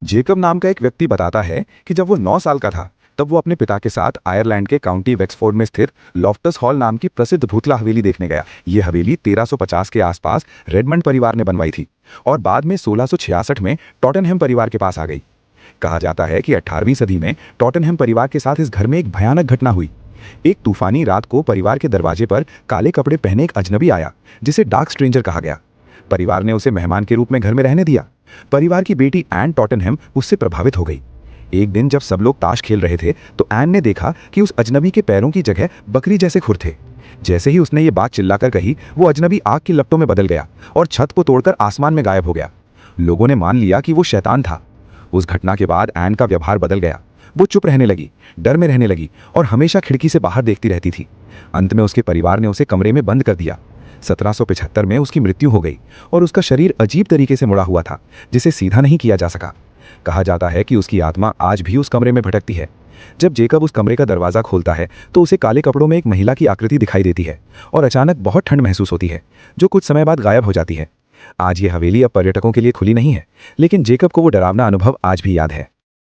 Jacob नाम का एक व्यक्ति बताता है कि जब वो 9 साल का था तब वो अपने पिता के साथ आयरलैंड के काउंटी वेक्सफोर्ड में स्थित लॉफ्टस हॉल नाम की प्रसिद्ध भूतला हवेली देखने गया। ये हवेली 1350 के आसपास रेडमंड परिवार ने बनवाई थी और बाद में 1666 में टॉटनहैम परिवार के पास आ गई। कहा जाता है कि 18वीं सदी में टॉटनहैम परिवार के साथ इस घर में एक भयानक घटना हुई। एक तूफानी रात को परिवार के दरवाजे पर काले कपड़े पहने एक अजनबी आया जिसे डार्क स्ट्रेंजर कहा गया। परिवार ने उसे मेहमान के रूप में घर में रहने दिया। परिवार की बेटी एन टॉटनहैम उससे प्रभावित हो गई। एक दिन जब सब लोग ताश खेल रहे थे तो एन ने देखा कि उस अजनबी के पैरों की जगह बकरी जैसे खुर थे। जैसे ही उसने ये बात चिल्लाकर कही, वो अजनबी आग की लपटों में बदल गया और छत को तोड़कर आसमान में गायब हो गया। लोगों ने मान लिया कि वो शैतान था। उस घटना के बाद एन का व्यवहार बदल गया। वो चुप रहने लगी, डर में रहने लगी और हमेशा खिड़की से बाहर देखती रहती थी। अंत में उसके परिवार ने उसे कमरे में बंद कर दिया। 1775 में उसकी मृत्यु हो गई और उसका शरीर अजीब तरीके से मुड़ा हुआ था जिसे सीधा नहीं किया जा सका। कहा जाता है कि उसकी आत्मा आज भी उस कमरे में भटकती है। जब जेकब उस कमरे का दरवाजा खोलता है तो उसे काले कपड़ों में एक महिला की आकृति दिखाई देती है और अचानक बहुत ठंड महसूस होती है जो कुछ समय बाद गायब हो जाती है। आज ये हवेली अब पर्यटकों के लिए खुली नहीं है, लेकिन जेकब को वो डरावना अनुभव आज भी याद है।